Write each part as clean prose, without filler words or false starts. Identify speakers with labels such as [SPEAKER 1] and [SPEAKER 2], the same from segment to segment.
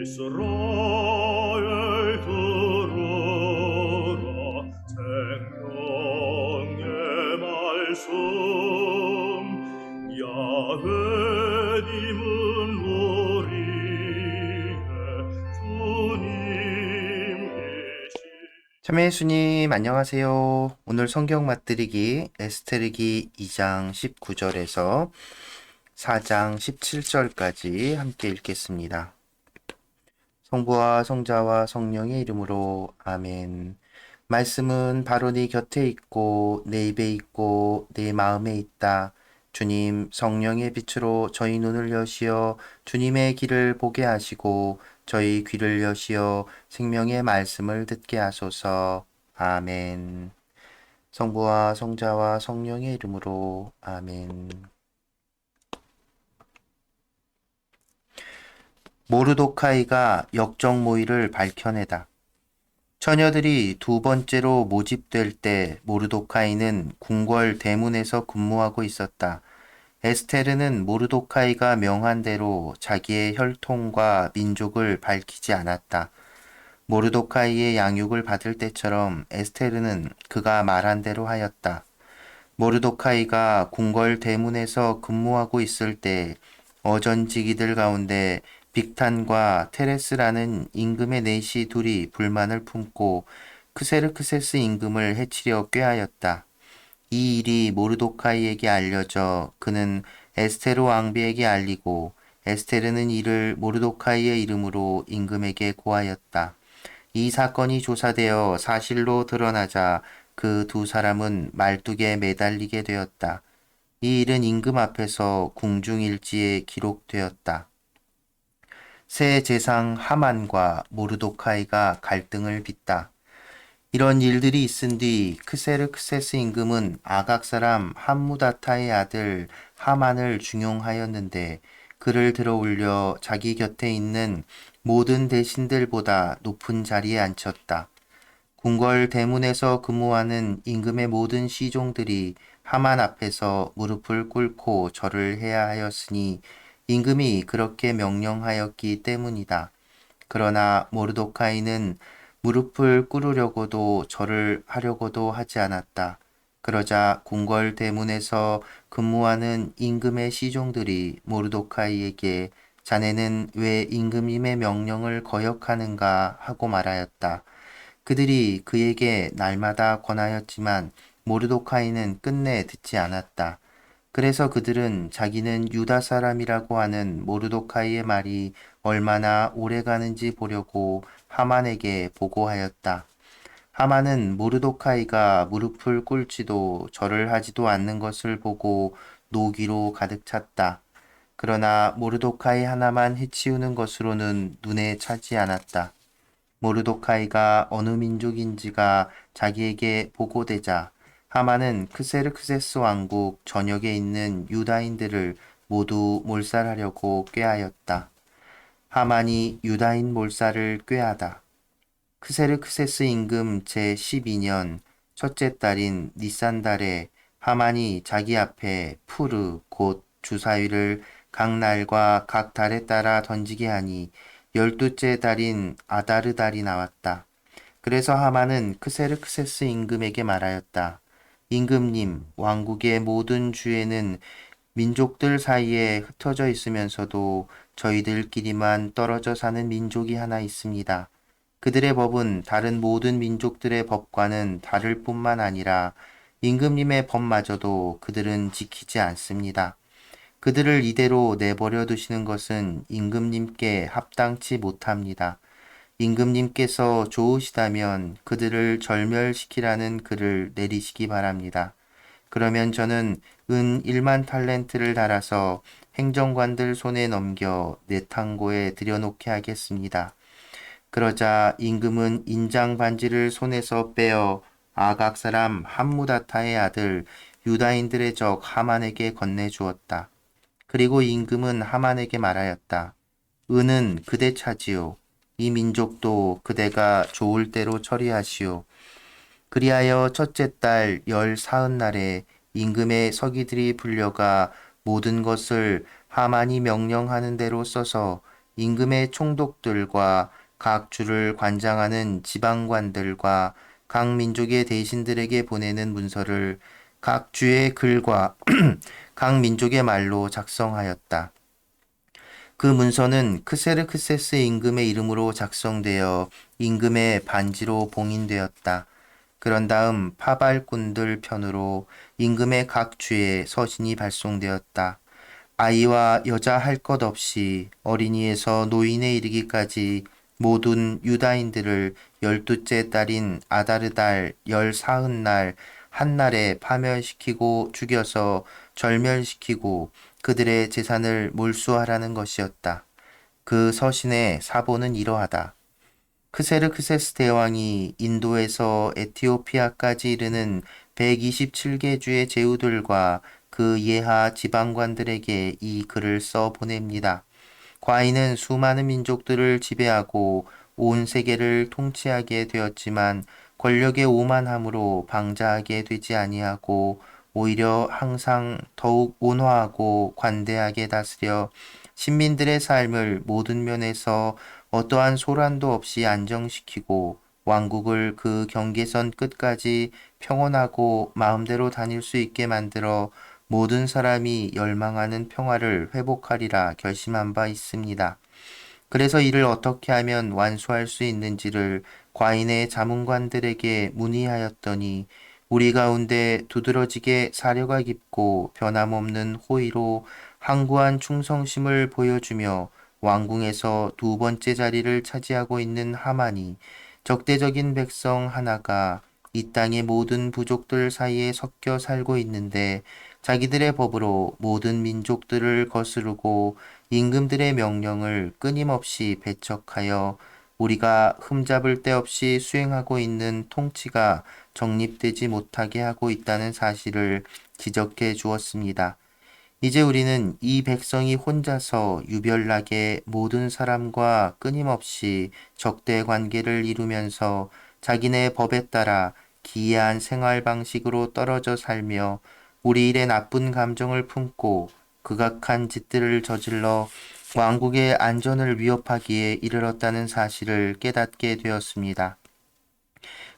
[SPEAKER 1] 이스라엘 들으라 생명의 말씀 야훼님은 우리의 주님이시.
[SPEAKER 2] 참여 예수님 안녕하세요. 오늘 성경 맛들이기 에스테르기 2장 19절에서 4장 17절까지 함께 읽겠습니다. 성부와 성자와 성령의 이름으로 아멘. 말씀은 바로 네 곁에 있고 내 입에 있고 내 마음에 있다. 주님 성령의 빛으로 저희 눈을 여시어 주님의 길을 보게 하시고 저희 귀를 여시어 생명의 말씀을 듣게 하소서. 아멘. 성부와 성자와 성령의 이름으로 아멘. 모르도카이가 역적 모의를 밝혀내다. 처녀들이 두 번째로 모집될 때 모르도카이는 궁궐 대문에서 근무하고 있었다. 에스테르는 모르도카이가 명한 대로 자기의 혈통과 민족을 밝히지 않았다. 모르도카이의 양육을 받을 때처럼 에스테르는 그가 말한 대로 하였다. 모르도카이가 궁궐 대문에서 근무하고 있을 때 어전지기들 가운데 빅탄과 테레스라는 임금의 넷이 둘이 불만을 품고 크세르크세스 임금을 해치려 꾀하였다. 이 일이 모르도카이에게 알려져 그는 에스테르 왕비에게 알리고 에스테르는 이를 모르도카이의 이름으로 임금에게 고하였다. 이 사건이 조사되어 사실로 드러나자 그 두 사람은 말뚝에 매달리게 되었다. 이 일은 임금 앞에서 궁중일지에 기록되었다. 새 제상 하만과 모르도카이가 갈등을 빚다. 이런 일들이 있은 뒤 크세르크세스 임금은 아각 사람 함무다타의 아들 하만을 중용하였는데 그를 들어올려 자기 곁에 있는 모든 대신들보다 높은 자리에 앉혔다. 궁궐 대문에서 근무하는 임금의 모든 시종들이 하만 앞에서 무릎을 꿇고 절을 해야 하였으니 임금이 그렇게 명령하였기 때문이다. 그러나 모르도카이는 무릎을 꿇으려고도 절을 하려고도 하지 않았다. 그러자 궁궐 대문에서 근무하는 임금의 시종들이 모르도카이에게 자네는 왜 임금님의 명령을 거역하는가 하고 말하였다. 그들이 그에게 날마다 권하였지만 모르도카이는 끝내 듣지 않았다. 그래서 그들은 자기는 유다 사람이라고 하는 모르도카이의 말이 얼마나 오래 가는지 보려고 하만에게 보고하였다. 하만은 모르도카이가 무릎을 꿇지도 절을 하지도 않는 것을 보고 노기로 가득 찼다. 그러나 모르도카이 하나만 해치우는 것으로는 눈에 차지 않았다. 모르도카이가 어느 민족인지가 자기에게 보고되자 하만은 크세르크세스 왕국 전역에 있는 유다인들을 모두 몰살하려고 꾀하였다. 하만이 유다인 몰살을 꾀하다. 크세르크세스 임금 제12년 첫째 달인 니산달에 하만이 자기 앞에 푸르 곧 주사위를 각 날과 각 달에 따라 던지게 하니 12째 달인 아다르 달이 나왔다. 그래서 하만은 크세르크세스 임금에게 말하였다. 임금님, 왕국의 모든 주에는 민족들 사이에 흩어져 있으면서도 저희들끼리만 떨어져 사는 민족이 하나 있습니다. 그들의 법은 다른 모든 민족들의 법과는 다를 뿐만 아니라 임금님의 법마저도 그들은 지키지 않습니다. 그들을 이대로 내버려 두시는 것은 임금님께 합당치 못합니다. 임금님께서 좋으시다면 그들을 절멸시키라는 글을 내리시기 바랍니다. 그러면 저는 은 1만 탈렌트를 달아서 행정관들 손에 넘겨 내탕고에 들여놓게 하겠습니다. 그러자 임금은 인장 반지를 손에서 빼어 아각 사람 함무다타의 아들 유다인들의 적 하만에게 건네주었다. 그리고 임금은 하만에게 말하였다. 은은 그대 차지요. 이 민족도 그대가 좋을 대로 처리하시오. 그리하여 첫째 달 14날 임금의 서기들이 불려가 모든 것을 하만이 명령하는 대로 써서 임금의 총독들과 각 주를 관장하는 지방관들과 각 민족의 대신들에게 보내는 문서를 각 주의 글과 각 민족의 말로 작성하였다. 그 문서는 크세르크세스 임금의 이름으로 작성되어 임금의 반지로 봉인되었다. 그런 다음 파발꾼들 편으로 임금의 각 주에 서신이 발송되었다. 아이와 여자 할 것 없이 어린이에서 노인에 이르기까지 모든 유다인들을 12째 달인 아다르달 14흔날 한날에 파멸시키고 죽여서 절멸시키고 그들의 재산을 몰수하라는 것이었다. 그 서신의 사본은 이러하다. 크세르크세스 대왕이 인도에서 에티오피아까지 이르는 127개 주의 제후들과 그 예하 지방관들에게 이 글을 써 보냅니다. 과인은 수많은 민족들을 지배하고 온 세계를 통치하게 되었지만 권력의 오만함으로 방자하게 되지 아니하고 오히려 항상 더욱 온화하고 관대하게 다스려 신민들의 삶을 모든 면에서 어떠한 소란도 없이 안정시키고 왕국을 그 경계선 끝까지 평온하고 마음대로 다닐 수 있게 만들어 모든 사람이 열망하는 평화를 회복하리라 결심한 바 있습니다. 그래서 이를 어떻게 하면 완수할 수 있는지를 과인의 자문관들에게 문의하였더니 우리 가운데 두드러지게 사려가 깊고 변함없는 호의로 항구한 충성심을 보여주며 왕궁에서 두 번째 자리를 차지하고 있는 하만이 적대적인 백성 하나가 이 땅의 모든 부족들 사이에 섞여 살고 있는데 자기들의 법으로 모든 민족들을 거스르고 임금들의 명령을 끊임없이 배척하여 우리가 흠잡을 데 없이 수행하고 있는 통치가 정립되지 못하게 하고 있다는 사실을 지적해 주었습니다. 이제 우리는 이 백성이 혼자서 유별나게 모든 사람과 끊임없이 적대 관계를 이루면서 자기네 법에 따라 기이한 생활 방식으로 떨어져 살며 우리 일에 나쁜 감정을 품고 극악한 짓들을 저질러 왕국의 안전을 위협하기에 이르렀다는 사실을 깨닫게 되었습니다.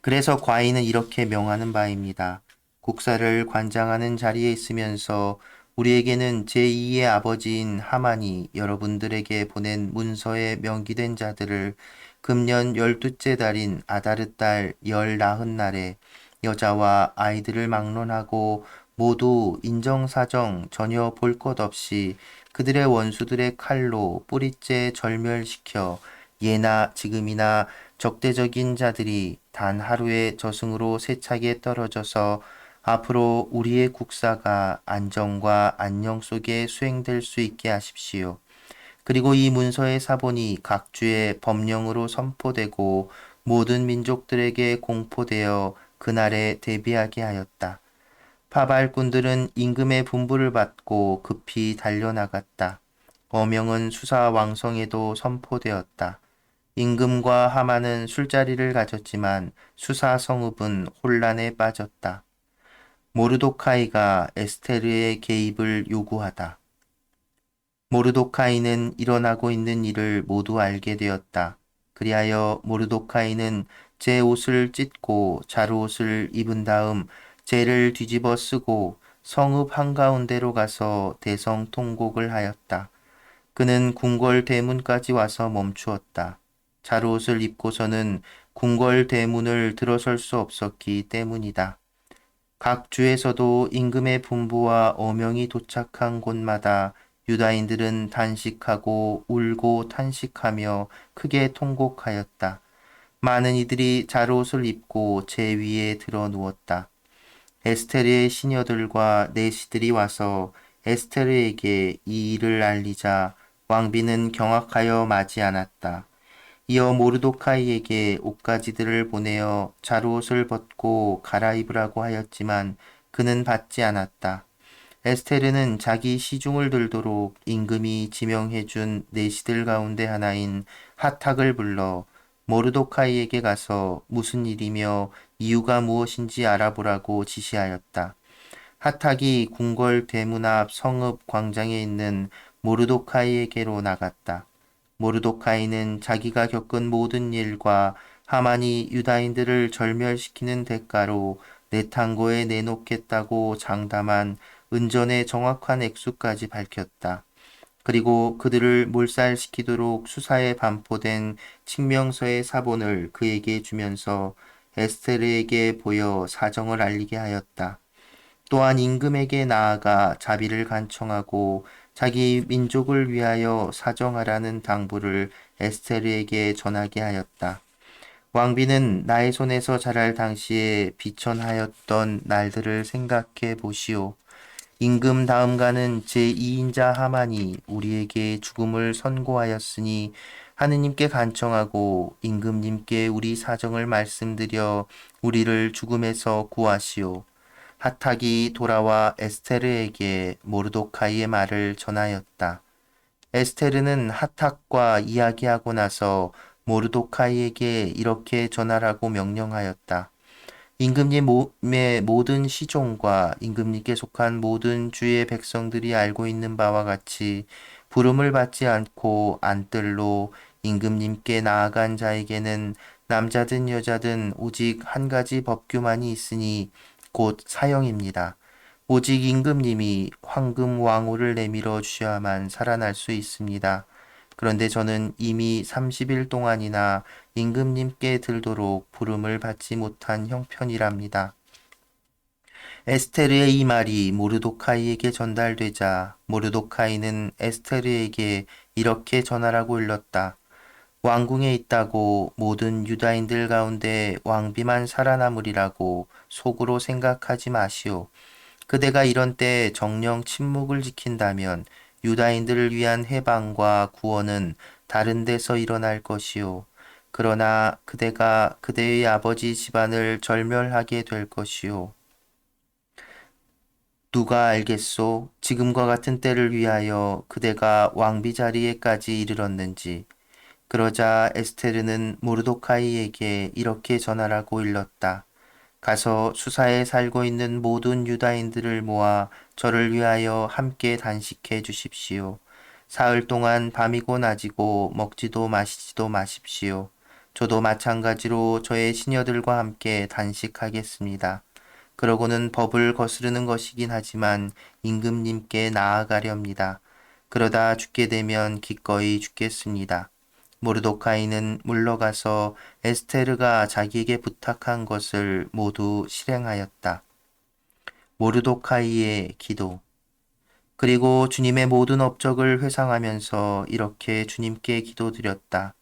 [SPEAKER 2] 그래서 과인은 이렇게 명하는 바입니다. 국사를 관장하는 자리에 있으면서 우리에게는 제2의 아버지인 하만이 여러분들에게 보낸 문서에 명기된 자들을 금년 12째 달인 아다르달 14흔날에 여자와 아이들을 막론하고 모두 인정사정 전혀 볼 것 없이 그들의 원수들의 칼로 뿌리째 절멸시켜 예나 지금이나 적대적인 자들이 단 하루의 저승으로 세차게 떨어져서 앞으로 우리의 국사가 안정과 안녕 속에 수행될 수 있게 하십시오. 그리고 이 문서의 사본이 각 주의 법령으로 선포되고 모든 민족들에게 공포되어 그날에 대비하게 하였다. 파발꾼들은 임금의 분부를 받고 급히 달려나갔다. 어명은 수사 왕성에도 선포되었다. 임금과 하만은 술자리를 가졌지만 수사 성읍은 혼란에 빠졌다. 모르도카이가 에스테르의 개입을 요구하다. 모르도카이는 일어나고 있는 일을 모두 알게 되었다. 그리하여 모르도카이는 제 옷을 찢고 자루옷을 입은 다음 제를 뒤집어 쓰고 성읍 한가운데로 가서 대성통곡을 하였다. 그는 궁궐 대문까지 와서 멈추었다. 자루옷을 입고서는 궁궐 대문을 들어설 수 없었기 때문이다. 각 주에서도 임금의 분부와 어명이 도착한 곳마다 유다인들은 단식하고 울고 탄식하며 크게 통곡하였다. 많은 이들이 자루옷을 입고 제 위에 들어 누웠다. 에스테르의 시녀들과 내시들이 와서 에스테르에게 이 일을 알리자 왕비는 경악하여 마지 않았다. 이어 모르도카이에게 옷가지들을 보내어 자루옷을 벗고 갈아입으라고 하였지만 그는 받지 않았다. 에스테르는 자기 시중을 들도록 임금이 지명해준 내시들 가운데 하나인 하탁을 불러 모르도카이에게 가서 무슨 일이며 이유가 무엇인지 알아보라고 지시하였다. 하탁이 궁궐 대문 앞 성읍 광장에 있는 모르도카이에게로 나갔다. 모르도카이는 자기가 겪은 모든 일과 하만이 유다인들을 절멸시키는 대가로 내탕고에 내놓겠다고 장담한 은전의 정확한 액수까지 밝혔다. 그리고 그들을 몰살시키도록 수사에 반포된 칙명서의 사본을 그에게 주면서 에스테르에게 보여 사정을 알리게 하였다. 또한 임금에게 나아가 자비를 간청하고 자기 민족을 위하여 사정하라는 당부를 에스테르에게 전하게 하였다. 왕비는 나의 손에서 자랄 당시에 비천하였던 날들을 생각해 보시오. 임금 다음가는 제2인자 하만이 우리에게 죽음을 선고하였으니 하느님께 간청하고 임금님께 우리 사정을 말씀드려 우리를 죽음에서 구하시오. 하탁이 돌아와 에스테르에게 모르도카이의 말을 전하였다. 에스테르는 하탁과 이야기하고 나서 모르도카이에게 이렇게 전하라고 명령하였다. 임금님의 모든 시종과 임금님께 속한 모든 주의 백성들이 알고 있는 바와 같이 부름을 받지 않고 안뜰로 임금님께 나아간 자에게는 남자든 여자든 오직 한 가지 법규만이 있으니 곧 사형입니다. 오직 임금님이 황금 왕호를 내밀어 주셔야만 살아날 수 있습니다. 그런데 저는 이미 30일 동안이나 임금님께 들도록 부름을 받지 못한 형편이랍니다. 에스테르의 이 말이 모르도카이에게 전달되자 모르도카이는 에스테르에게 이렇게 전하라고 일렀다. 왕궁에 있다고 모든 유다인들 가운데 왕비만 살아남으리라고 속으로 생각하지 마시오. 그대가 이런 때 정령 침묵을 지킨다면 유다인들을 위한 해방과 구원은 다른 데서 일어날 것이요. 그러나 그대가 그대의 아버지 집안을 절멸하게 될 것이요. 누가 알겠소? 지금과 같은 때를 위하여 그대가 왕비 자리에까지 이르렀는지. 그러자 에스테르는 모르도카이에게 이렇게 전하라고 일렀다. 가서 수사에 살고 있는 모든 유다인들을 모아 저를 위하여 함께 단식해 주십시오. 사흘 동안 밤이고 낮이고 먹지도 마시지도 마십시오. 저도 마찬가지로 저의 시녀들과 함께 단식하겠습니다. 그러고는 법을 거스르는 것이긴 하지만 임금님께 나아가렵니다. 그러다 죽게 되면 기꺼이 죽겠습니다. 모르도카이는 물러가서 에스테르가 자기에게 부탁한 것을 모두 실행하였다. 모르도카이의 기도. 그리고 주님의 모든 업적을 회상하면서 이렇게 주님께 기도드렸다.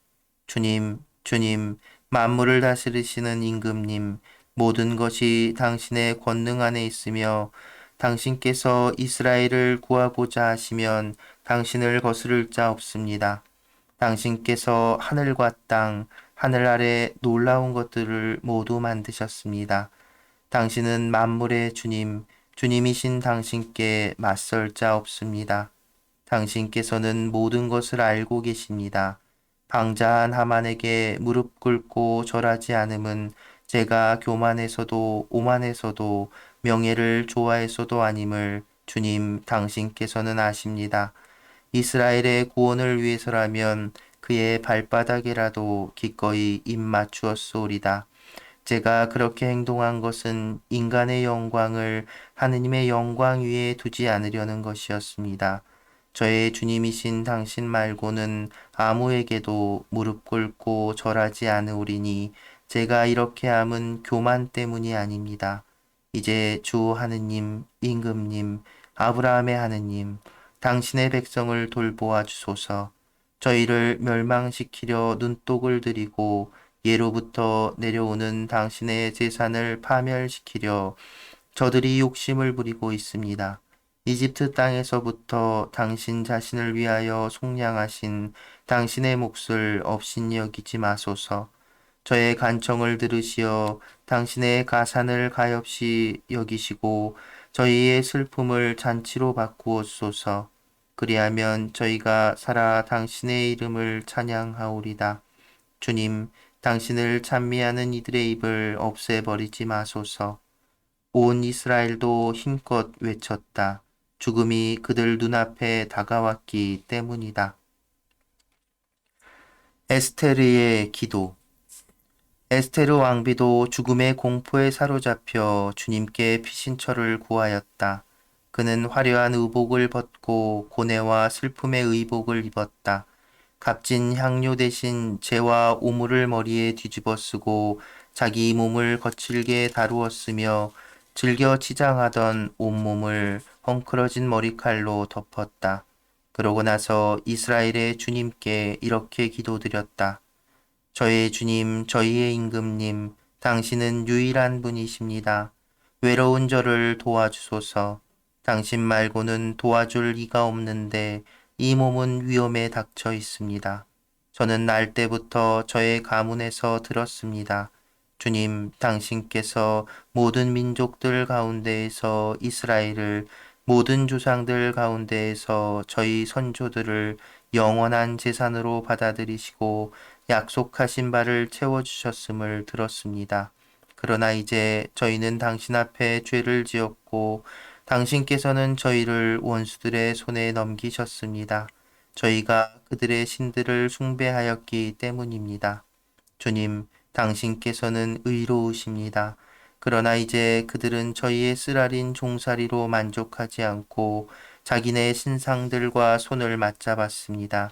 [SPEAKER 2] 주님, 주님, 만물을 다스리시는 임금님, 모든 것이 당신의 권능 안에 있으며 당신께서 이스라엘을 구하고자 하시면 당신을 거스를 자 없습니다. 당신께서 하늘과 땅, 하늘 아래 놀라운 것들을 모두 만드셨습니다. 당신은 만물의 주님, 주님이신 당신께 맞설 자 없습니다. 당신께서는 모든 것을 알고 계십니다. 방자한 하만에게 무릎 꿇고 절하지 않음은 제가 교만해서도 오만해서도 명예를 좋아해서도 아님을 주님 당신께서는 아십니다. 이스라엘의 구원을 위해서라면 그의 발바닥에라도 기꺼이 입 맞추었소이다. 제가 그렇게 행동한 것은 인간의 영광을 하느님의 영광 위에 두지 않으려는 것이었습니다. 저의 주님이신 당신 말고는 아무에게도 무릎 꿇고 절하지 않으리니 제가 이렇게 함은 교만 때문이 아닙니다. 이제 주 하느님, 임금님, 아브라함의 하느님, 당신의 백성을 돌보아 주소서. 저희를 멸망시키려 눈독을 들이고 예로부터 내려오는 당신의 재산을 파멸시키려 저들이 욕심을 부리고 있습니다. 이집트 땅에서부터 당신 자신을 위하여 속량하신 당신의 몫을 업신여기지 마소서. 저의 간청을 들으시어 당신의 가산을 가엾이 여기시고 저희의 슬픔을 잔치로 바꾸옵소서. 그리하면 저희가 살아 당신의 이름을 찬양하오리다. 주님, 당신을 찬미하는 이들의 입을 없애버리지 마소서. 온 이스라엘도 힘껏 외쳤다. 죽음이 그들 눈앞에 다가왔기 때문이다. 에스테르의 기도. 에스테르 왕비도 죽음의 공포에 사로잡혀 주님께 피신처를 구하였다. 그는 화려한 의복을 벗고 고뇌와 슬픔의 의복을 입었다. 값진 향료 대신 재와 오물을 머리에 뒤집어 쓰고 자기 몸을 거칠게 다루었으며 즐겨 치장하던 온몸을 헝클어진 머리칼로 덮었다. 그러고 나서 이스라엘의 주님께 이렇게 기도드렸다. 저의 주님, 저희의 임금님, 당신은 유일한 분이십니다. 외로운 저를 도와주소서. 당신 말고는 도와줄 이가 없는데 이 몸은 위험에 닥쳐 있습니다. 저는 날 때부터 저의 가문에서 들었습니다. 주님, 당신께서 모든 민족들 가운데에서 이스라엘을, 모든 조상들 가운데에서 저희 선조들을 영원한 재산으로 받아들이시고 약속하신 바를 채워주셨음을 들었습니다. 그러나 이제 저희는 당신 앞에 죄를 지었고 당신께서는 저희를 원수들의 손에 넘기셨습니다. 저희가 그들의 신들을 숭배하였기 때문입니다. 주님, 당신께서는 의로우십니다. 그러나 이제 그들은 저희의 쓰라린 종살이로 만족하지 않고 자기네 신상들과 손을 맞잡았습니다.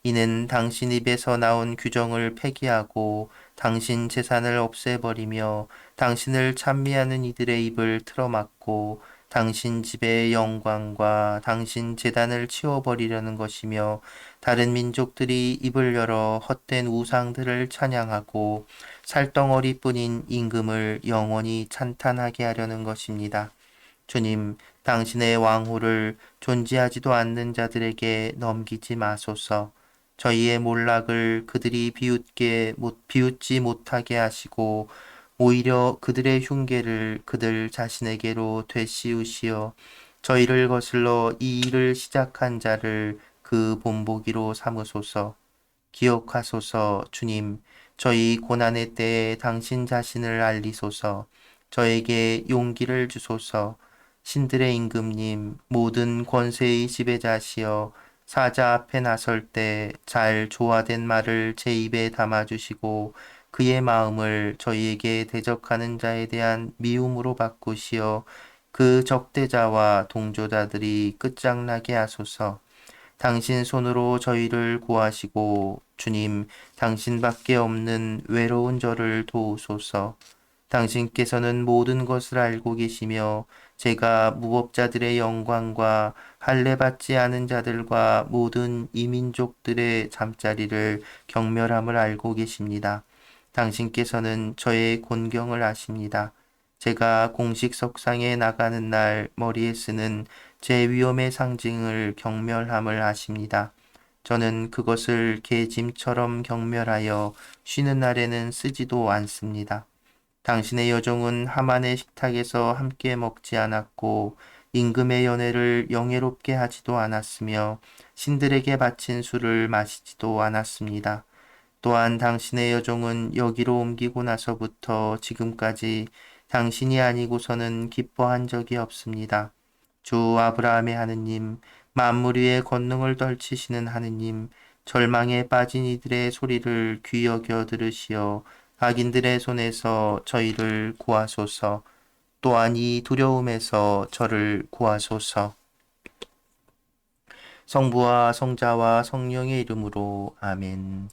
[SPEAKER 2] 이는 당신 입에서 나온 규정을 폐기하고 당신 재산을 없애버리며 당신을 찬미하는 이들의 입을 틀어막고 당신 집의 영광과 당신 재단을 치워버리려는 것이며 다른 민족들이 입을 열어 헛된 우상들을 찬양하고 살덩어리뿐인 임금을 영원히 찬탄하게 하려는 것입니다. 주님, 당신의 왕호를 존재하지도 않는 자들에게 넘기지 마소서. 저희의 몰락을 그들이 비웃지 못하게 하시고 오히려 그들의 흉계를 그들 자신에게로 되씌우시어 저희를 거슬러 이 일을 시작한 자를 그 본보기로 삼으소서. 기억하소서. 주님, 저희 고난의 때에 당신 자신을 알리소서. 저에게 용기를 주소서. 신들의 임금님, 모든 권세의 지배자시여, 사자 앞에 나설 때 잘 조화된 말을 제 입에 담아주시고 그의 마음을 저희에게 대적하는 자에 대한 미움으로 바꾸시어 그 적대자와 동조자들이 끝장나게 하소서. 당신 손으로 저희를 구하시고 주님, 당신밖에 없는 외로운 저를 도우소서. 당신께서는 모든 것을 알고 계시며 제가 무법자들의 영광과 할례받지 않은 자들과 모든 이민족들의 잠자리를 경멸함을 알고 계십니다. 당신께서는 저의 곤경을 아십니다. 제가 공식 석상에 나가는 날 머리에 쓰는 제 위엄의 상징을 경멸함을 아십니다. 저는 그것을 개짐처럼 경멸하여 쉬는 날에는 쓰지도 않습니다. 당신의 여종은 하만의 식탁에서 함께 먹지 않았고 임금의 연회를 영예롭게 하지도 않았으며 신들에게 바친 술을 마시지도 않았습니다. 또한 당신의 여종은 여기로 옮기고 나서부터 지금까지 당신이 아니고서는 기뻐한 적이 없습니다. 주 아브라함의 하느님, 만물 위에 권능을 떨치시는 하느님, 절망에 빠진 이들의 소리를 귀 여겨 들으시어 악인들의 손에서 저희를 구하소서. 또한 이 두려움에서 저를 구하소서. 성부와 성자와 성령의 이름으로 아멘.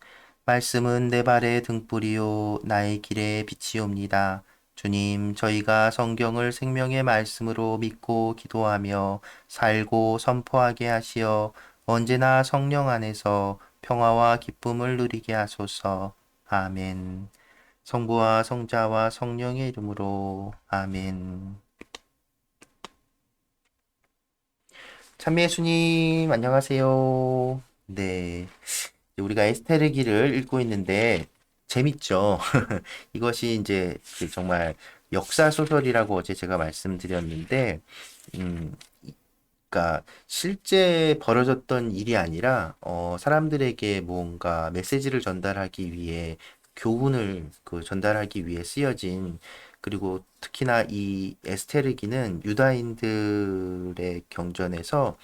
[SPEAKER 2] 말씀은 내 발의 등불이요 나의 길에 빛이옵니다. 주님, 저희가 성경을 생명의 말씀으로 믿고 기도하며 살고 선포하게 하시어 언제나 성령 안에서 평화와 기쁨을 누리게 하소서. 아멘. 성부와 성자와 성령의 이름으로 아멘. 참미 예수님, 안녕하세요. 네. 우리가 에스테르기를 읽고 있는데 재밌죠? 이것이 이제 그 정말 역사 소설이라고 어제 제가 말씀드렸는데, 음, 그러니까 실제 벌어졌던 일이 아니라 사람들에게 뭔가 메시지를 전달하기 위해 교훈을 전달하기 위해 쓰여진 그리고 특히나 이 에스테르기는 유다인들의 경전에서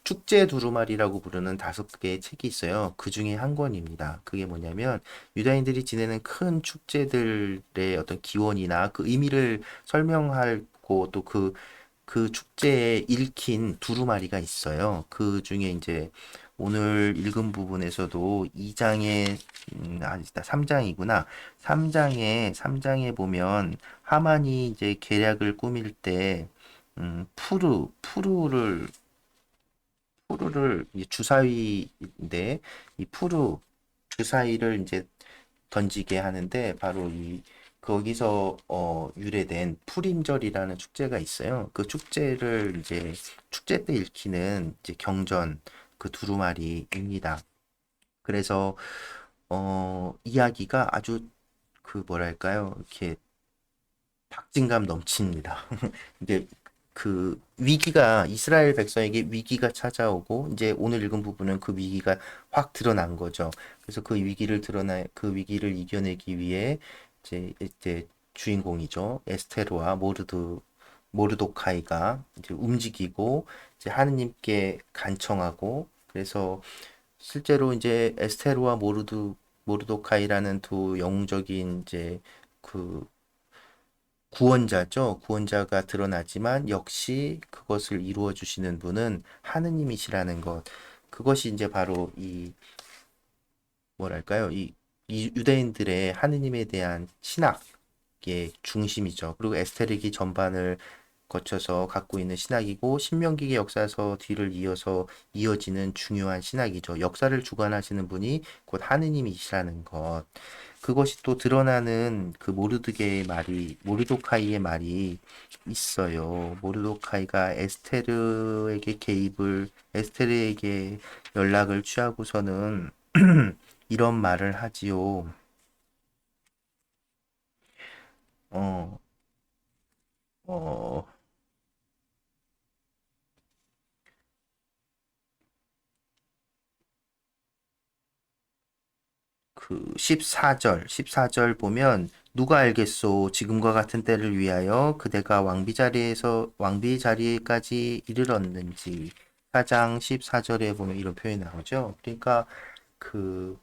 [SPEAKER 2] 축제 두루마리라고 부르는 5개의 책이 있어요. 그 중에 한 권입니다. 그게 뭐냐면 유다인들이 지내는 큰 축제들의 어떤 기원이나 그 의미를 설명하고 또 그 축제에 읽힌 두루마리가 있어요. 그 중에 이제 오늘 읽은 부분에서도 2장에 아니다 3장이구나. 3장에 보면 하만이 이제 계략을 꾸밀 때 푸르를 이 주사위인데 이 푸르 주사위를 이제 던지게 하는데 바로 이 거기서 유래된 푸림절이라는 축제가 있어요. 그 축제를 이제 축제 때 읽히는 이제 경전 그 두루마리입니다. 그래서 이야기가 아주 그 뭐랄까요? 이렇게 박진감 넘칩니다. 이제 그 위기가 이스라엘 백성에게 위기가 찾아오고 이제 오늘 읽은 부분은 그 위기가 확 드러난 거죠. 그래서 그 위기를 이겨내기 위해 이제 주인공이죠. 에스테르와 모르도카이가 이제 움직이고 이제 하느님께 간청하고 그래서 실제로 이제 에스테르와 모르도카이라는 두 영웅적인 이제 그 구원자죠. 구원자가 드러나지만 역시 그것을 이루어 주시는 분은 하느님이시라는 것. 그것이 이제 바로 이 뭐랄까요? 이 유대인들의 하느님에 대한 신학의 중심이죠. 그리고 에스테르기 전반을 거쳐서 갖고 있는 신학이고 신명기의 역사에서 뒤를 이어서 이어지는 중요한 신학이죠. 역사를 주관하시는 분이 곧 하느님이시라는 것. 그것이 또 드러나는 그 모르도카이의 말이 있어요. 모르도카이가 에스테르에게 연락을 취하고서는 이런 말을 하지요. 어, 어, 그 14절 보면 누가 알겠소 지금과 같은 때를 위하여 그대가 왕비 자리에까지 이르렀는지 4장 14절에 보면 이런 표현이 나오죠. 그러니까 그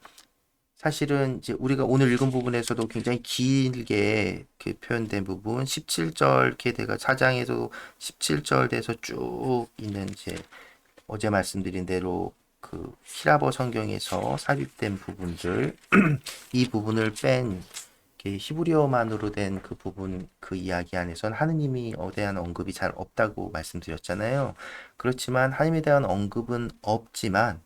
[SPEAKER 2] 사실은 이제 우리가 오늘 읽은 부분에서도 굉장히 길게 이렇게 표현된 부분 17절 이렇게 내가 4장에도 17절 돼서 쭉 있는 이제 어제 말씀드린 대로 그 히라버 성경에서 삽입된 부분들 이 부분을 뺀 히브리어만으로 된 그 부분 그 이야기 안에선 하느님이 대한 언급이 잘 없다고 말씀드렸잖아요. 그렇지만 하느님에 대한 언급은 없지만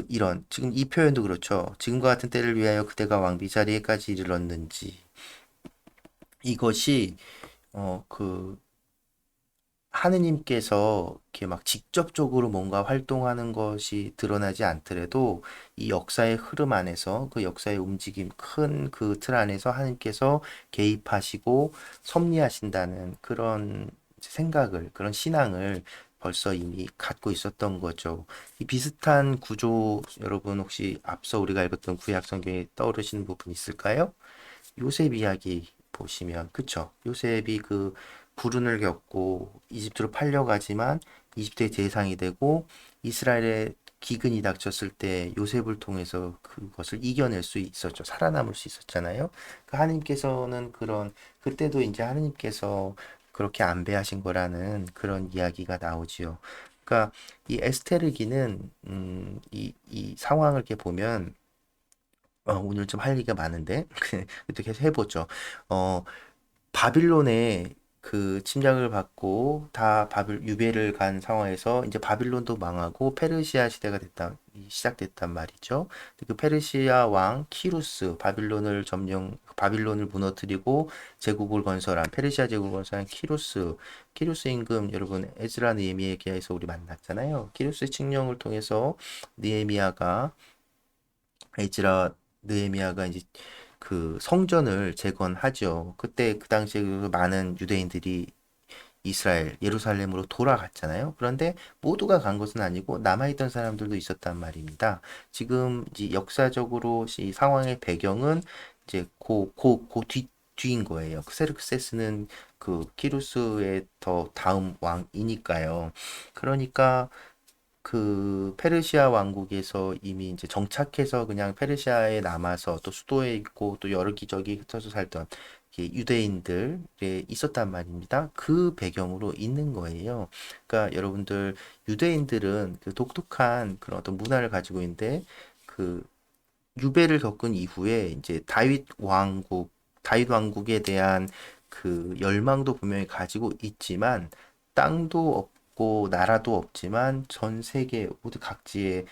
[SPEAKER 2] 이런 지금 이 표현도 그렇죠. 지금과 같은 때를 위하여 그대가 왕비 자리에까지 이르렀는지 이것이 그 하느님께서 이렇게 막 직접적으로 뭔가 활동하는 것이 드러나지 않더라도 이 역사의 흐름 안에서 그 역사의 움직임 큰 그 틀 안에서 하느님께서 개입하시고 섭리하신다는 그런 생각을 그런 신앙을 벌써 이미 갖고 있었던 거죠. 이 비슷한 구조 여러분 혹시 앞서 우리가 읽었던 구약 성경에 떠오르시는 부분 있을까요? 요셉 이야기 보시면 그쵸? 요셉이 그 불운을 겪고 이집트로 팔려가지만 이집트의 대상이 되고 이스라엘의 기근이 닥쳤을 때 요셉을 통해서 그것을 이겨낼 수 있었죠. 살아남을 수 있었잖아요. 그 하나님께서는 그때도 이제 하나님께서 그렇게 안배하신 거라는 그런 이야기가 나오지요. 그러니까 이 에스테르기는 이 상황을 이렇게 보면 오늘 좀 할 얘기가 많은데 또 계속 해보죠. 어, 바빌론에 그 침략을 받고 다 유배를 간 상황에서 이제 바빌론도 망하고 페르시아 시대가 시작됐단 말이죠. 그 페르시아 왕 키루스 바빌론을 무너뜨리고 페르시아 제국을 건설한 키루스 임금 여러분 에즈라 느헤미야에서 우리 만났잖아요. 키루스 칙령을 통해서 느헤미야가 에즈라 느헤미야가 이제 그 성전을 재건하죠. 그때 그 당시에 그 많은 유대인들이 예루살렘으로 돌아갔잖아요. 그런데 모두가 간 것은 아니고 남아있던 사람들도 있었단 말입니다. 지금 이제 역사적으로 이 상황의 배경은 이제 뒤인 거예요. 크세르크세스는 그 키루스의 더 다음 왕이니까요. 그러니까 그 페르시아 왕국에서 이미 이제 정착해서 그냥 페르시아에 남아서 또 수도에 있고 또 여러 기저귀 흩어져 살던 유대인들이 있었단 말입니다. 그 배경으로 있는 거예요. 그러니까 여러분들 유대인들은 그 독특한 그런 어떤 문화를 가지고 있는데 그 유배를 겪은 이후에 이제 다윗 왕국에 대한 그 열망도 분명히 가지고 있지만 땅도 없고 나라도 없지만 전 세계 모두 각지에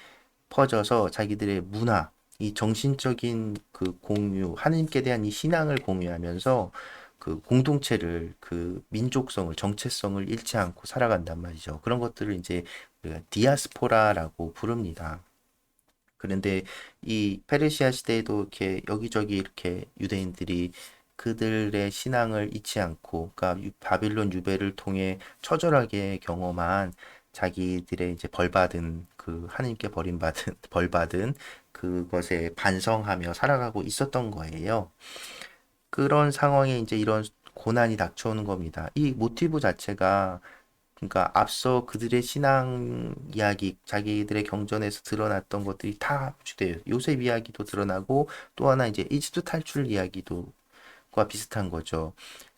[SPEAKER 2] 퍼져서 자기들의 문화, 이 정신적인 그 공유, 하느님께 대한 이 신앙을 공유하면서 그 공동체를, 그 민족성을, 정체성을 잃지 않고 살아간단 말이죠. 그런 것들을 이제 우리가 디아스포라라고 부릅니다. 그런데 이 페르시아 시대에도 이렇게 여기저기 이렇게 유대인들이 그들의 신앙을 잊지 않고, 그러니까 바빌론 유배를 통해 처절하게 경험한 자기들의 이제 벌받은 그 하나님께 버림받은 벌받은 그것에 반성하며 살아가고 있었던 거예요. 그런 상황에 이제 이런 고난이 닥쳐오는 겁니다. 이 모티브 자체가 그러니까 앞서 그들의 신앙 이야기, 자기들의 경전에서 드러났던 것들이 다 합주돼요. 요셉 이야기도 드러나고 또 하나 이제 이집트 탈출 이야기도과 비슷한 거죠.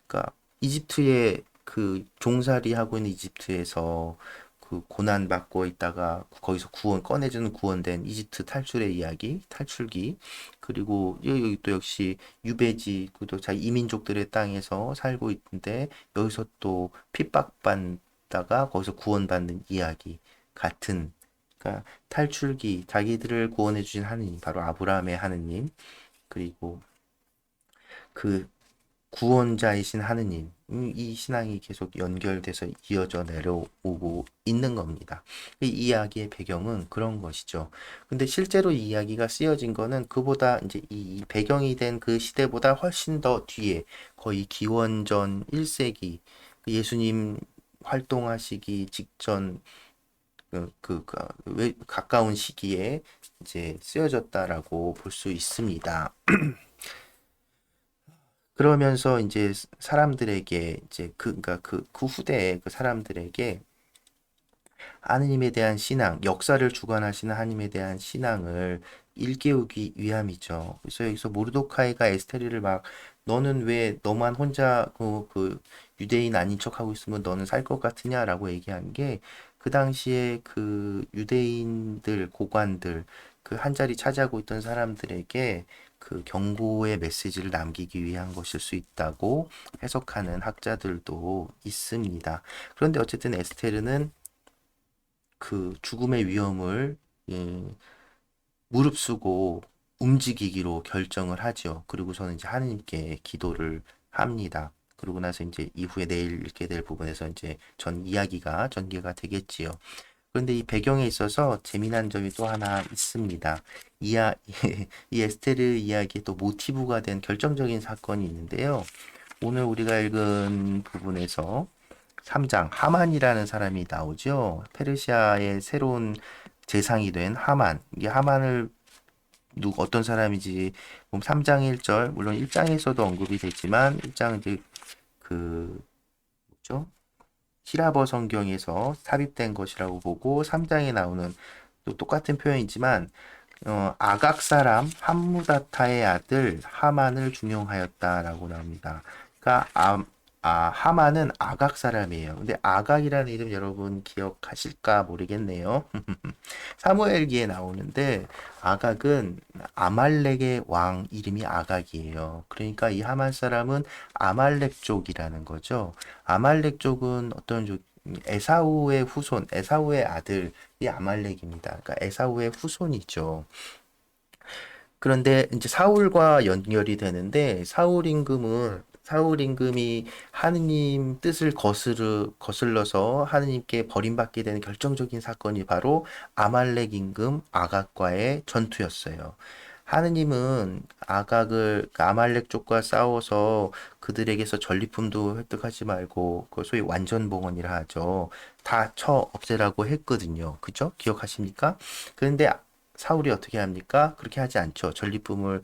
[SPEAKER 2] 그러니까 이집트에 그 종살이 하고 있는 이집트에서 그 고난 받고 있다가 거기서 꺼내주는 구원된 이집트 탈출의 이야기, 탈출기. 그리고 여기 또 역시 유배지, 또 자기 이민족들의 땅에서 살고 있는데 여기서 또 핍박받다가 거기서 구원받는 이야기 같은, 그러니까 탈출기, 자기들을 구원해 주신 하느님, 바로 아브라함의 하느님, 그리고 그 구원자이신 하느님, 이 신앙이 계속 연결돼서 이어져 내려오고 있는 겁니다. 이 이야기의 배경은 그런 것이죠. 근데 실제로 이 이야기가 쓰여진 거는 그보다 이제 이 배경이 된 그 시대보다 훨씬 더 뒤에, 거의 기원전 1세기 예수님 활동하시기 직전 가까운 시기에 이제 쓰여졌다라고 볼 수 있습니다. 그러면서 이제 사람들에게 이제 그러니까 그 후대에 그 사람들에게 하느님에 대한 신앙, 역사를 주관하시는 하느님에 대한 신앙을 일깨우기 위함이죠. 그래서 여기서 모르도카이가 에스테르를 막 너는 왜 너만 혼자 그 유대인 아닌 척하고 있으면 너는 살 것 같으냐라고 얘기한 게 그 당시에 그 유대인들 고관들 그 한 자리 차지하고 있던 사람들에게 그 경고의 메시지를 남기기 위한 것일 수 있다고 해석하는 학자들도 있습니다. 그런데 어쨌든 에스테르는 그 죽음의 위험을 무릅쓰고 움직이기로 결정을 하죠. 그리고서는 이제 하느님께 기도를 합니다. 그러고 나서 이제 이후에 내일 읽게 될 부분에서 이제 전 이야기가 전개가 되겠지요. 그런데 이 배경에 있어서 재미난 점이 또 하나 있습니다. 이 에스테르 이야기의 또 모티브가 된 결정적인 사건이 있는데요. 오늘 우리가 읽은 부분에서 3장 하만이라는 사람이 나오죠. 페르시아의 새로운 재상이 된 하만. 이게 하만을 어떤 사람인지 3장 1절, 물론 1장에서도 언급이 되지만 1장 이제 그 뭐죠? 히라버 성경에서 삽입된 것이라고 보고 3장에 나오는 또 똑같은 표현이지만 아각 사람 함무다타의 아들 하만을 중용하였다라고 나옵니다. 그러니까 하만은 아각 사람이에요. 근데 아각이라는 이름 여러분 기억하실까 모르겠네요. 사무엘기에 나오는데 아각은 아말렉의 왕 이름이 아각이에요. 그러니까 이 하만 사람은 아말렉 족이라는 거죠. 아말렉 족은 어떤 족? 에사우의 후손, 에사우의 아들이 아말렉입니다. 그러니까 에사우의 후손이죠. 그런데 이제 사울과 연결이 되는데 사울 임금이 하느님 뜻을 거슬러서 하느님께 버림받게 되는 결정적인 사건이 바로 아말렉 임금 아각과의 전투였어요. 하느님은 아말렉 쪽과 싸워서 그들에게서 전리품도 획득하지 말고 그 소위 완전봉헌이라 하죠. 다 쳐 없애라고 했거든요. 그죠? 기억하십니까? 그런데 사울이 어떻게 합니까? 그렇게 하지 않죠. 전리품을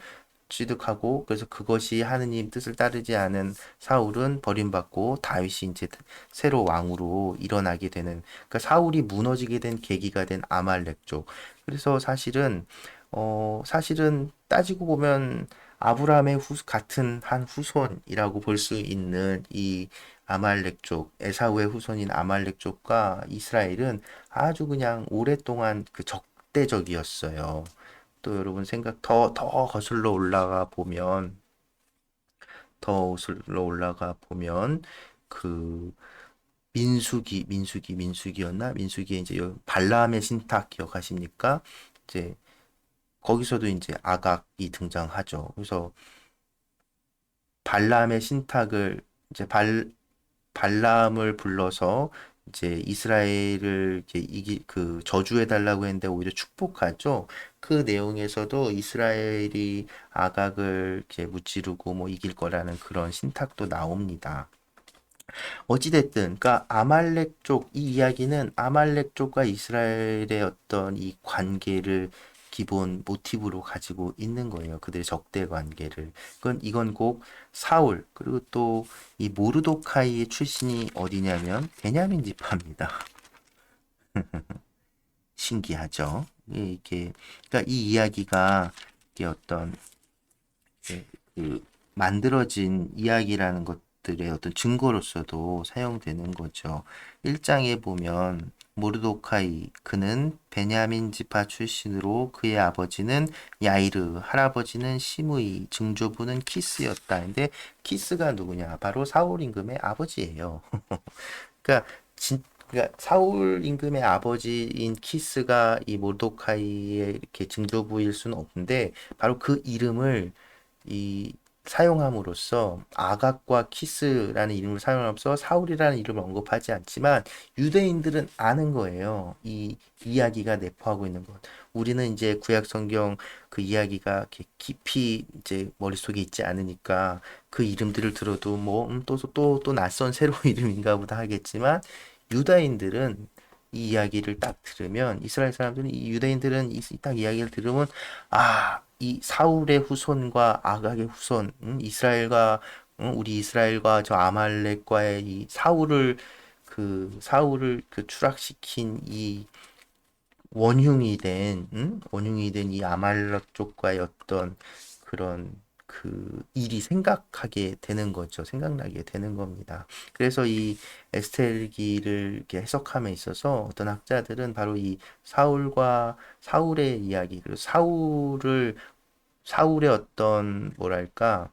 [SPEAKER 2] 취득하고 그래서 그것이 하느님 뜻을 따르지 않은 사울은 버림받고 다윗이 이제 새로 왕으로 일어나게 되는 그러니까 사울이 무너지게 된 계기가 된 아말렉족. 그래서 사실은 따지고 보면 아브라함의 같은 한 후손이라고 볼 수 있는 이 아말렉족, 에사우의 후손인 아말렉족과 이스라엘은 아주 그냥 오랫동안 그 적대적이었어요. 또 여러분 더 거슬러 올라가 보면 그 민수기였나? 민수기에 이제 발람의 신탁 기억하십니까? 이제 거기서도 이제 아각이 등장하죠. 그래서 발람의 신탁을 이제 발람을 불러서 이제 이스라엘을 이제 그 저주해 달라고 했는데 오히려 축복하죠. 그 내용에서도 이스라엘이 아각을 이렇게 무찌르고 뭐 이길 거라는 그런 신탁도 나옵니다. 어찌됐든, 그러니까 아말렉 쪽, 이 이야기는 아말렉 쪽과 이스라엘의 어떤 이 관계를 기본 모티브로 가지고 있는 거예요. 그들의 적대 관계를. 이건 꼭 사울, 그리고 또 이 모르도카이의 출신이 어디냐면 베냐민 지파입니다. 신기하죠? 그러니까 이 이야기가 이게 어떤 예, 그 만들어진 이야기라는 것들의 어떤 증거로서도 사용되는 거죠. 1장에 보면 모르도카이 그는 베냐민 지파 출신으로 그의 아버지는 야이르, 할아버지는 시므이, 증조부는 키스였다. 근데 키스가 누구냐? 바로 사울 임금의 아버지예요. 그러니까 그러니까 사울 임금의 아버지인 키스가 이 모르도카이의 이렇게 증조부일 수는 없는데 바로 그 이름을 이 사용함으로써 아각과 키스라는 이름을 사용함으로써 사울이라는 이름을 언급하지 않지만 유대인들은 아는 거예요. 이 이야기가 내포하고 있는 것. 우리는 이제 구약 성경 그 이야기가 이렇게 깊이 이제 머릿속에 있지 않으니까 그 이름들을 들어도 뭐 또 낯선 새로운 이름인가 보다 하겠지만 유다인들은 이 이야기를 딱 들으면 이스라엘 사람들은 이 유대인들은 딱 이야기를 들으면 이 사울의 후손과 아각의 후손, 우리 이스라엘과 저 아말렉과의 이 사울을 그 추락시킨 이 원흉이 된 이 아말렉 쪽과의 어떤 그런 그 일이 생각하게 되는 거죠. 생각나게 되는 겁니다. 그래서 이 에스텔기를 이렇게 해석함에 있어서 어떤 학자들은 바로 이 사울의 이야기, 그리고 사울의 어떤 뭐랄까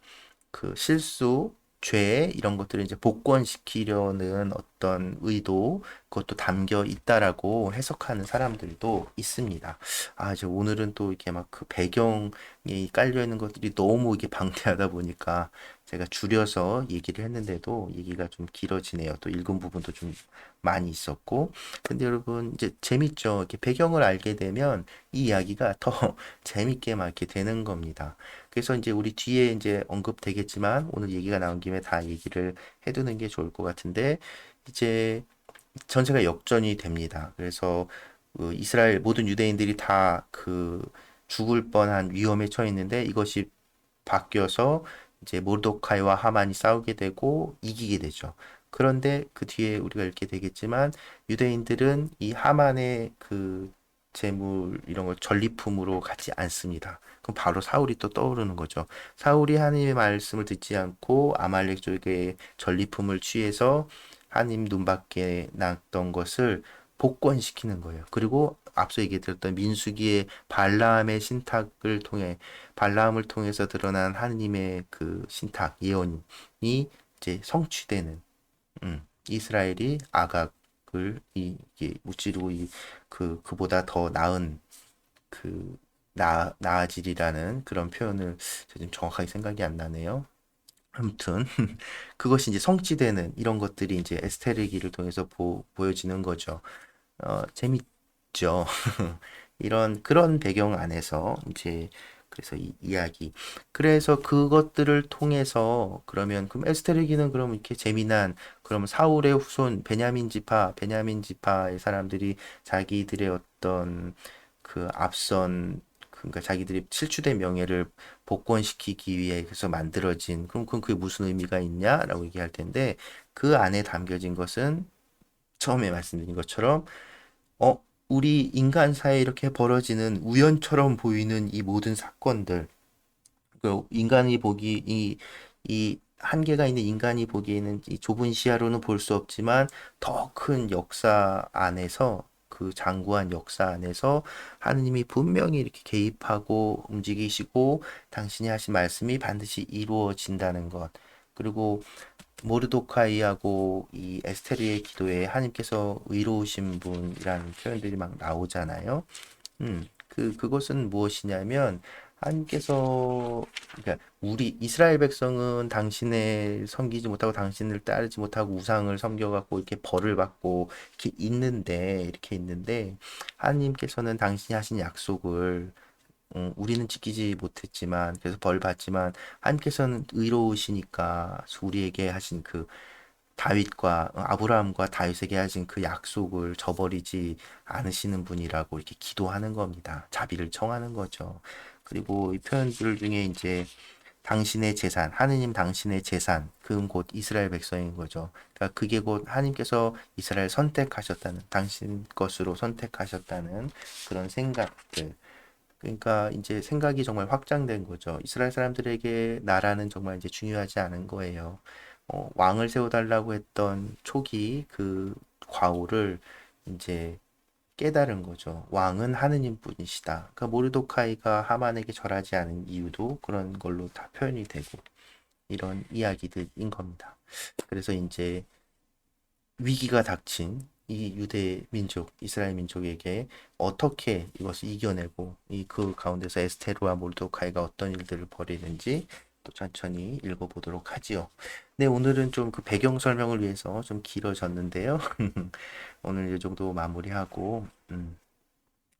[SPEAKER 2] 그 실수, 죄 이런 것들을 이제 복권시키려는 어떤 의도 그것도 담겨 있다라고 해석하는 사람들도 있습니다. 이제 오늘은 또 이렇게 막 그 배경에 깔려 있는 것들이 너무 이게 방대하다 보니까 제가 줄여서 얘기를 했는데도 얘기가 좀 길어지네요. 또 읽은 부분도 좀 많이 있었고. 근데 여러분 이제 재밌죠. 이렇게 배경을 알게 되면 이 이야기가 더 재밌게 막 이렇게 되는 겁니다. 그래서 이제 우리 뒤에 이제 언급되겠지만 오늘 얘기가 나온 김에 다 얘기를 해두는 게 좋을 것 같은데 이제 전세가 역전이 됩니다. 그래서 그 이스라엘 모든 유대인들이 다 그 죽을 뻔한 위험에 처해 있는데 이것이 바뀌어서 이제 모르도카이와 하만이 싸우게 되고 이기게 되죠. 그런데 그 뒤에 우리가 읽게 되겠지만 유대인들은 이 하만의 그 재물 이런 걸 전리품으로 갖지 않습니다. 그럼 바로 사울이 또 떠오르는 거죠. 사울이 하나님의 말씀을 듣지 않고 아말렉 쪽의 전리품을 취해서 하나님 눈밖에 났던 것을 복권시키는 거예요. 그리고 앞서 얘기드렸던 민수기의 발라함을 통해서 드러난 하느님의 그 신탁 예언이 이제 성취되는 이스라엘이 아각을 이게 무찌르고 그보다 더 나은 나아지리라는 그런 표현을 지금 정확하게 생각이 안 나네요. 아무튼 그것이 이제 성취되는 이런 것들이 이제 에스테르기를 통해서 보여지는 거죠. 재밌죠. 그런 배경 안에서 이제 그래서 이 이야기. 그래서 그것들을 통해서 그럼 에스테르기는 그럼 이렇게 그럼 사울의 후손 베냐민 지파의 사람들이 자기들의 어떤 그 앞선 그러니까 자기들이 실추된 명예를 복권시키기 위해서 만들어진, 그럼 그게 무슨 의미가 있냐라고 얘기할 텐데, 그 안에 담겨진 것은 처음에 말씀드린 것처럼 우리 인간 사이에 이렇게 벌어지는 우연처럼 보이는 이 모든 사건들, 그 인간이 보기 이 한계가 있는 인간이 보기에는 이 좁은 시야로는 볼 수 없지만 더 큰 역사 안에서, 그 장구한 역사 안에서 하느님이 분명히 이렇게 개입하고 움직이시고 당신이 하신 말씀이 반드시 이루어진다는 것. 그리고 모르도카이하고 이 에스테르의 기도에 하나님께서 의로우신 분이라는 표현들이 막 나오잖아요. 그것은 무엇이냐면, 하나님께서, 그러니까 우리 이스라엘 백성은 당신을 섬기지 못하고 당신을 따르지 못하고 우상을 섬겨갖고 이렇게 벌을 받고 이렇게 있는데, 하나님께서는 당신이 하신 약속을, 우리는 지키지 못했지만, 그래서 벌 받지만, 하나님께서는 의로우시니까 우리에게 하신 그 다윗과 아브라함과 다윗에게 하신 그 약속을 저버리지 않으시는 분이라고 이렇게 기도하는 겁니다. 자비를 청하는 거죠. 그리고 이 표현들 중에 이제 당신의 재산, 하느님 당신의 재산, 그건 곧 이스라엘 백성인 거죠. 그러니까 그게 곧 하나님께서 이스라엘 선택하셨다는, 당신 것으로 선택하셨다는 그런 생각들. 그러니까 이제 생각이 정말 확장된 거죠. 이스라엘 사람들에게 나라는 정말 이제 중요하지 않은 거예요. 왕을 세워달라고 했던 초기 그 과오를 이제 깨달은 거죠. 왕은 하느님 뿐이시다. 그러니까 모르도카이가 하만에게 절하지 않은 이유도 그런 걸로 다 표현이 되고, 이런 이야기들인 겁니다. 그래서 이제 위기가 닥친 이 유대 민족, 이스라엘 민족에게 어떻게 이것을 이겨내고 그 가운데서 에스테르와 모르도카이가 어떤 일들을 벌이는지 또 천천히 읽어보도록 하지요. 네, 오늘은 좀 그 배경 설명을 위해서 좀 길어졌는데요. 오늘 이 정도 마무리하고,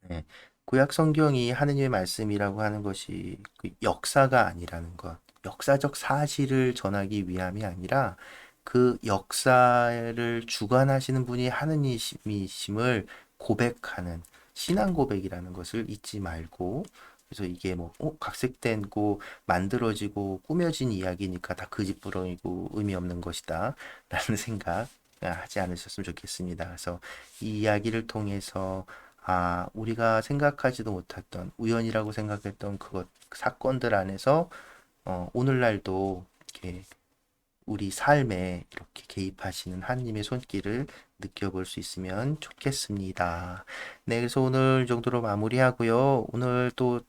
[SPEAKER 2] 네. 구약 성경이 하느님의 말씀이라고 하는 것이 그 역사가 아니라는 것, 역사적 사실을 전하기 위함이 아니라 그 역사를 주관하시는 분이 하느님이심을 고백하는 신앙 고백이라는 것을 잊지 말고, 그래서 이게 뭐 각색되고 만들어지고 꾸며진 이야기니까 다 거짓부렁이고 의미 없는 것이다 라는 생각 하지 않으셨으면 좋겠습니다. 그래서 이 이야기를 통해서 우리가 생각하지도 못했던, 우연이라고 생각했던 그것, 사건들 안에서, 오늘날도 이렇게 우리 삶에 이렇게 개입하시는 하나님의 손길을 느껴볼 수 있으면 좋겠습니다. 네, 그래서 오늘 이 정도로 마무리하고요. 오늘 또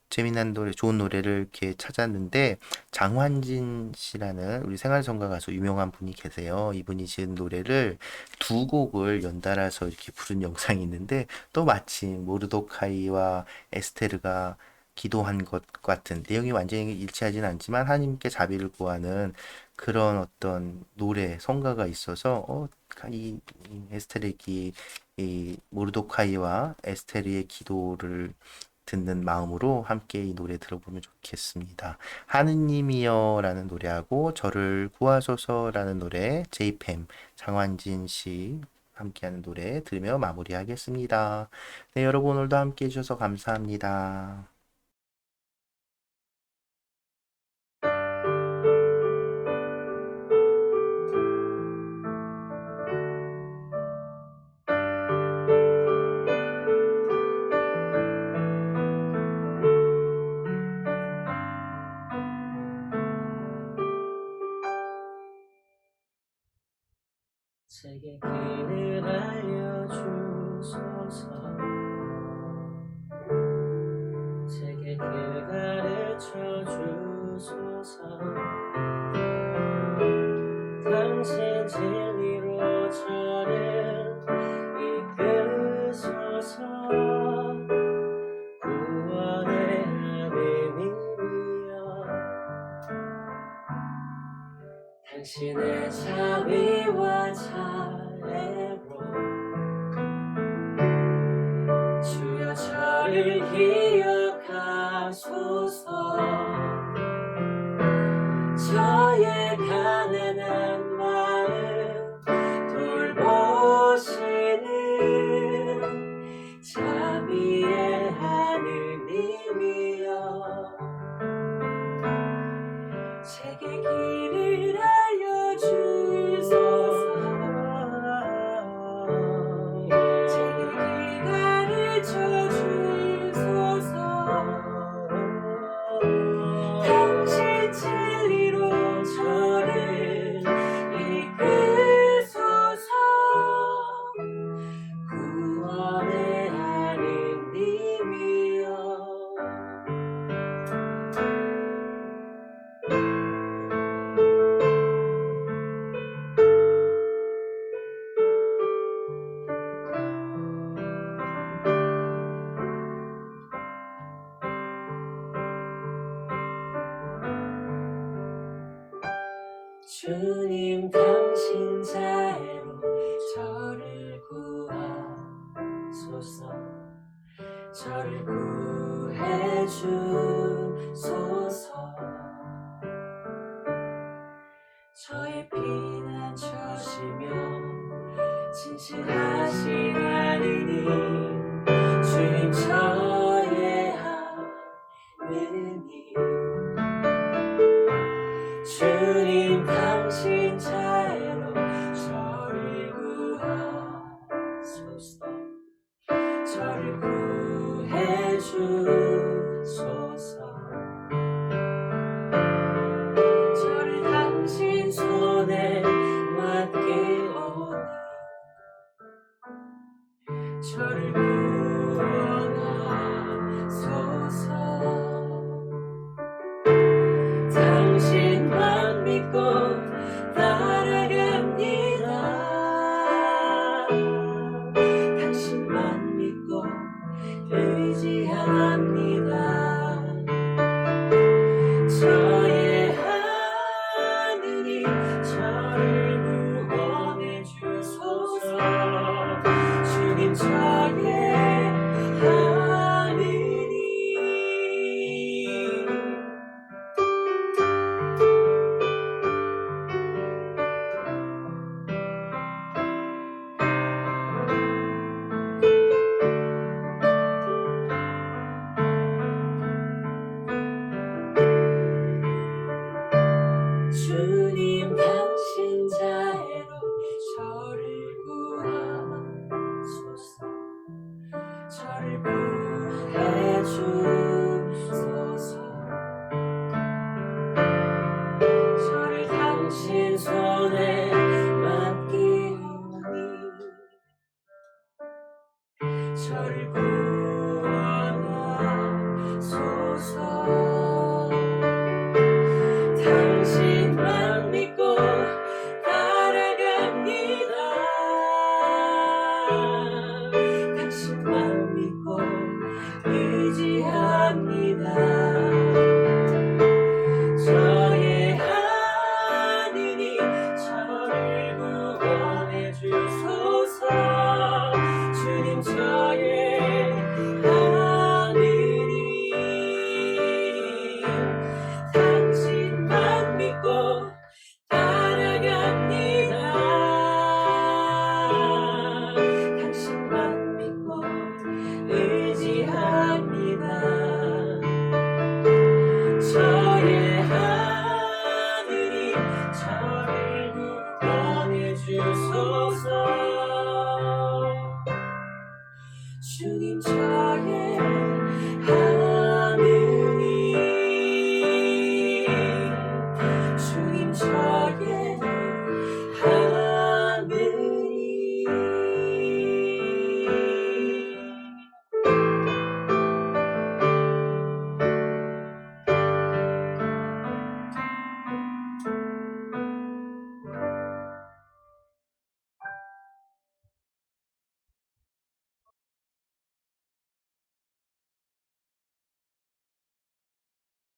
[SPEAKER 2] 재미난 노래, 좋은 노래를 이렇게 찾았는데, 장환진 씨라는 우리 생활성가 가수 유명한 분이 계세요. 이분이 지은 노래를 두 곡을 연달아서 이렇게 부른 영상이 있는데, 또 마침 모르도카이와 에스테르가 기도한 것 같은, 내용이 완전히 일치하진 않지만 하나님께 자비를 구하는 그런 어떤 노래, 성가가 있어서, 이 에스테르의 이 모르도카이와 에스테르의 기도를 듣는 마음으로 함께 이 노래 들어보면 좋겠습니다. 하느님이여 라는 노래하고 저를 구하소서 라는 노래, 제이팸 장환진 씨 함께하는 노래 들으며 마무리하겠습니다. 네, 여러분 오늘도 함께 해주셔서 감사합니다.
[SPEAKER 3] 제게 길을 알려주소서 제게 길 가르쳐 주소서 당신 진리로 저를 이끄소서 구원의 하느님이여 당신의 자비와 자애로 주여 저를 기억하소서 저의 가난한 마음 돌보시는 자비의 하느님이여 길을 알려주소서. 제게 길가를 쳐주소서. 당신 진리로 저를 이끄소서. 구원의 하느님이여. 주님 당신 자애로 저를 구하소서. 저를 구해 주소서. 저의 피난처시며 진실하신 하느님, 주님 저의 하느님. 주님 당신 자애로 저를 구하소서. 저를 구해 주소서. 저를 당신 손에 맡기오니 저를 구원하소서. 당신만 믿고 따라갑니다. 당신만 믿고 의지합니다. 저의 하느님 저를 구원해 주소서. 주님 저의 하느님. 주님 당신 자애로 저를 구하소서. 저를 구해 주소서. 저를 당신 손에 맡기오니 저를 구원하소서. 당신만 믿고 따라갑니다. 당신만 믿고 의지합니다. 저의 하느님 저를 구원해 주소서. 주님 저의 하느님. 당신만 믿고 따라갑니다. 당신만 믿고 의지합니다. 저의 하느님 저를 구원해 주소서. 주님 저의 하느님. 주님 저